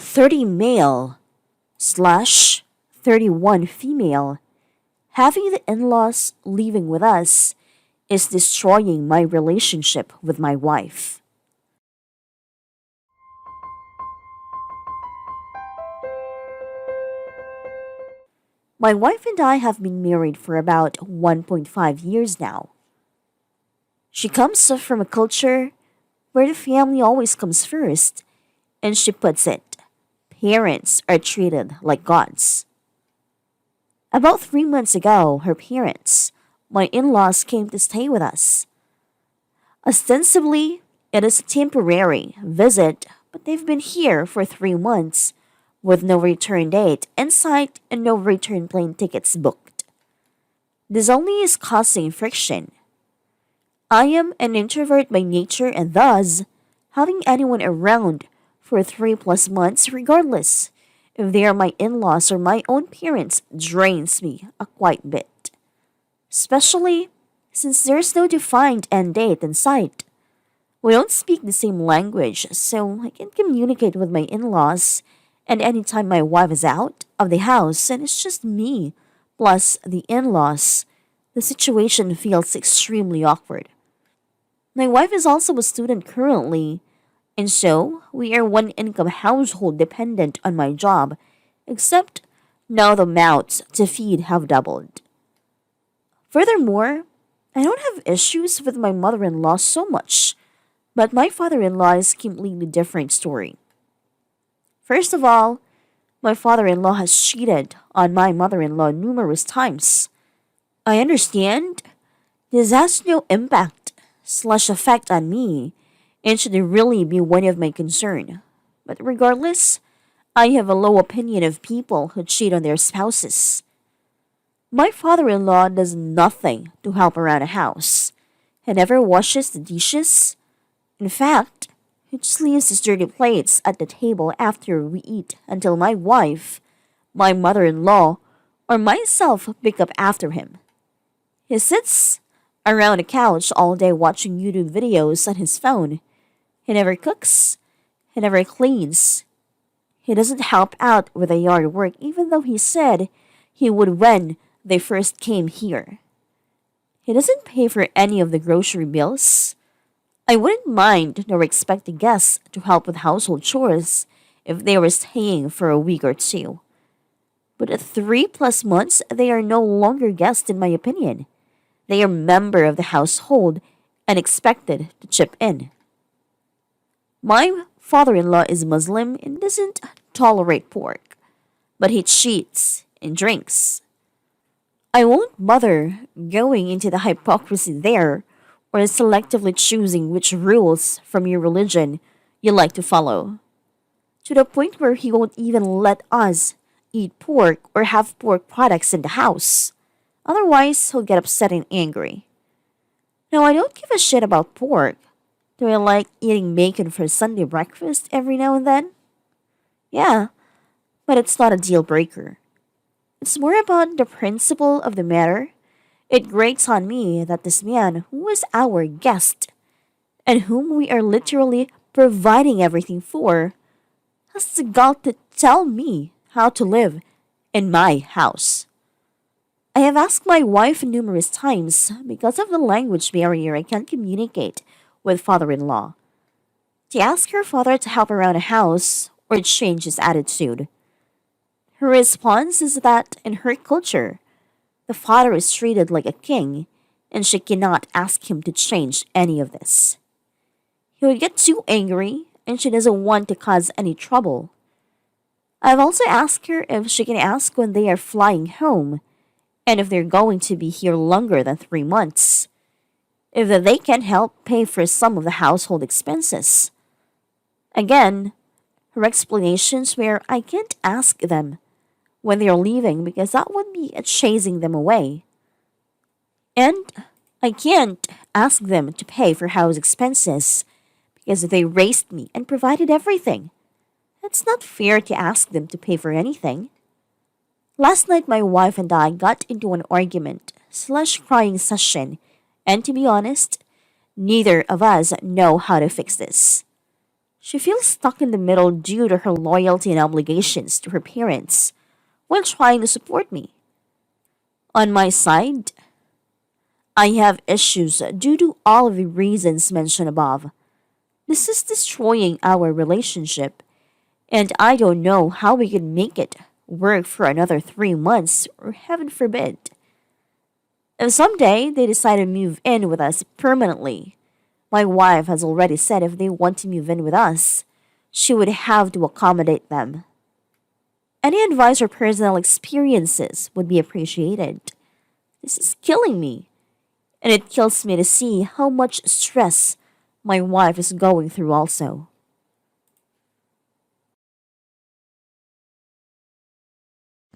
30 male slash 31 female. Having the in laws living with us is destroying my relationship with my wife. My wife and I have been married for about 1.5 years now. She comes from a culture where the family always comes first, and she puts it, parents are treated like gods. About 3 months ago, her parents, my in laws, came to stay with us. Ostensibly, it is a temporary visit, but they've been here for 3 months with no return date in sight and no return plane tickets booked. This only is causing friction. I am an introvert by nature and thus, having anyone around for 3 plus months, regardless if they are my in laws or my own parents, drains me a quite bit. Especially since there's no defined end date in sight. We don't speak the same language, so I can communicate with my in laws, and anytime my wife is out of the house and it's just me plus the in laws, the situation feels extremely awkward. My wife is also a student currently, and so we are one income household dependent on my job, except now the mouths to feed have doubled. Furthermore, I don't have issues with my mother in law so much, but my father in law is a completely different story. First of all, my father in law has cheated on my mother in law numerous times. I understand this has no impact slash effect on me and should really be one of my concern. But regardless, I have a low opinion of people who cheat on their spouses. My father in law does nothing to help around the house. He never washes the dishes. In fact, he just leaves his dirty plates at the table after we eat until my wife, my mother in law, or myself pick up after him. He sits around the couch all day watching YouTube videos on his phone. He never cooks. He never cleans. He doesn't help out with the yard work even though he said he would when they first came here. He doesn't pay for any of the grocery bills. I wouldn't mind nor expect the guests to help with household chores if they were staying for a week or two. But at 3 plus months, they are no longer guests in my opinion. They are member of the household and expected to chip in. My father-in-law is Muslim and doesn't tolerate pork, but he cheats and drinks. I won't bother going into the hypocrisy there or selectively choosing which rules from your religion you like to follow, to the point where he won't even let us eat pork or have pork products in the house. Otherwise, he'll get upset and angry. Now, I don't give a shit about pork. Do I like eating bacon for Sunday breakfast every now and then? Yeah, but it's not a deal breaker. It's more about the principle of the matter. It grates on me that this man, who is our guest, and whom we are literally providing everything for, has the gall to tell me how to live in my house. I have asked my wife numerous times, because of the language barrier I can't communicate with father-in-law, to ask her father to help around the house or change his attitude. Her response is that in her culture, the father is treated like a king and she cannot ask him to change any of this. He would get too angry and she doesn't want to cause any trouble. I've also asked her if she can ask when they are flying home and if they're going to be here longer than 3 months, if they can help pay for some of the household expenses. Again, her explanations were I can't ask them when they're leaving because that would be chasing them away. And I can't ask them to pay for house expenses because they raised me and provided everything. It's not fair to ask them to pay for anything. Last night, my wife and I got into an argument slash crying session, and to be honest, neither of us know how to fix this. She feels stuck in the middle due to her loyalty and obligations to her parents while trying to support me. On my side, I have issues due to all of the reasons mentioned above. This is destroying our relationship, and I don't know how we can make it work for another 3 months, or heaven forbid. If someday they decide to move in with us permanently, my wife has already said if they want to move in with us, she would have to accommodate them. Any advice or personal experiences would be appreciated. This is killing me, and it kills me to see how much stress my wife is going through also.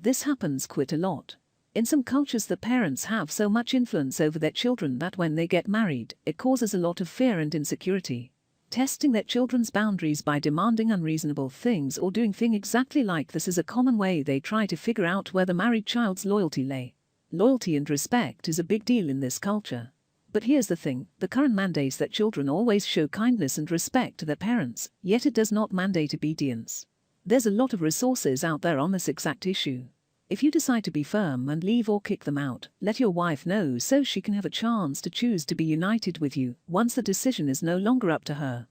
This happens quite a lot. In some cultures, the parents have so much influence over their children that when they get married, it causes a lot of fear and insecurity. Testing their children's boundaries by demanding unreasonable things or doing things exactly like this is a common way they try to figure out where the married child's loyalty lay. Loyalty and respect is a big deal in this culture. But here's the thing, the current mandates that children always show kindness and respect to their parents, yet it does not mandate obedience. There's a lot of resources out there on this exact issue. If you decide to be firm and leave or kick them out, let your wife know so she can have a chance to choose to be united with you once the decision is no longer up to her.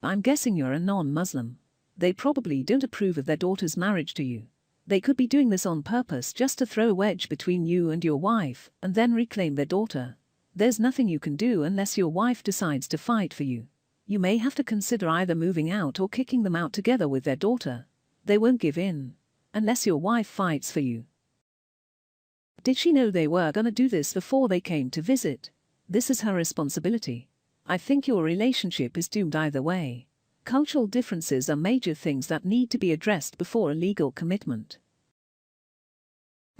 I'm guessing you're a non-Muslim. They probably don't approve of their daughter's marriage to you. They could be doing this on purpose just to throw a wedge between you and your wife and then reclaim their daughter. There's nothing you can do unless your wife decides to fight for you. You may have to consider either moving out or kicking them out together with their daughter. They won't give in unless your wife fights for you. Did she know they were gonna do this before they came to visit? This is her responsibility. I think your relationship is doomed either way. Cultural differences are major things that need to be addressed before a legal commitment.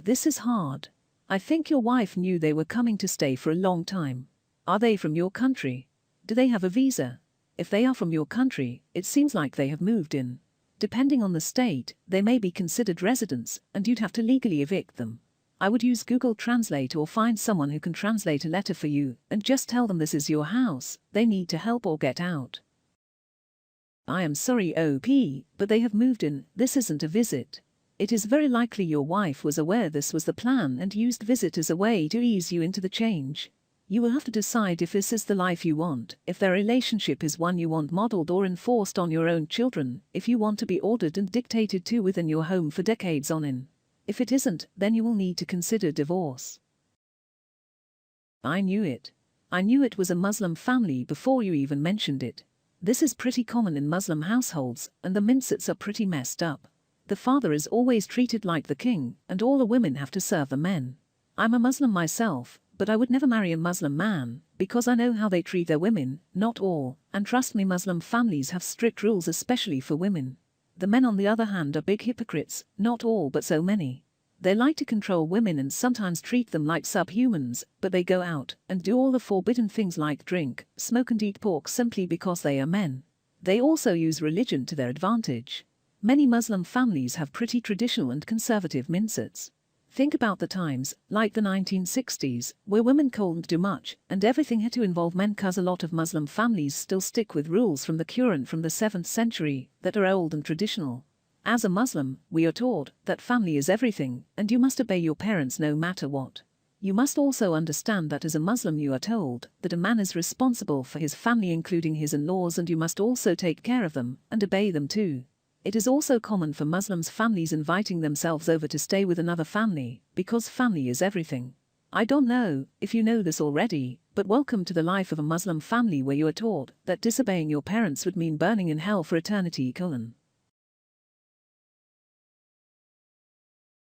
This is hard. I think your wife knew they were coming to stay for a long time. Are they from your country? Do they have a visa? If they are from your country, it seems like they have moved in. Depending on the state, they may be considered residents, and you'd have to legally evict them. I would use Google Translate or find someone who can translate a letter for you, and just tell them this is your house, they need to help or get out. I am sorry OP, but they have moved in, this isn't a visit. It is very likely your wife was aware this was the plan and used visit as a way to ease you into the change. You will have to decide if this is the life you want, if their relationship is one you want modeled or enforced on your own children, if you want to be ordered and dictated to within your home for decades on end. If it isn't, then you will need to consider divorce. I knew it. I knew it was a Muslim family before you even mentioned it. This is pretty common in Muslim households, and the mindsets are pretty messed up. The father is always treated like the king, and all the women have to serve the men. I'm a Muslim myself, but I would never marry a Muslim man, because I know how they treat their women, not all, and trust me, Muslim families have strict rules especially for women. The men on the other hand are big hypocrites, not all but so many. They like to control women and sometimes treat them like subhumans, but they go out and do all the forbidden things like drink, smoke and eat pork simply because they are men. They also use religion to their advantage. Many Muslim families have pretty traditional and conservative mindsets. Think about the times, like the 1960s, where women couldn't do much, and everything had to involve men, cause a lot of Muslim families still stick with rules from the Quran from the 7th century that are old and traditional. As a Muslim, we are taught that family is everything, and you must obey your parents no matter what. You must also understand that as a Muslim you are told that a man is responsible for his family including his in-laws, and you must also take care of them and obey them too. It is also common for Muslims' families inviting themselves over to stay with another family, because family is everything. I don't know if you know this already, but welcome to the life of a Muslim family where you are taught that disobeying your parents would mean burning in hell for eternity.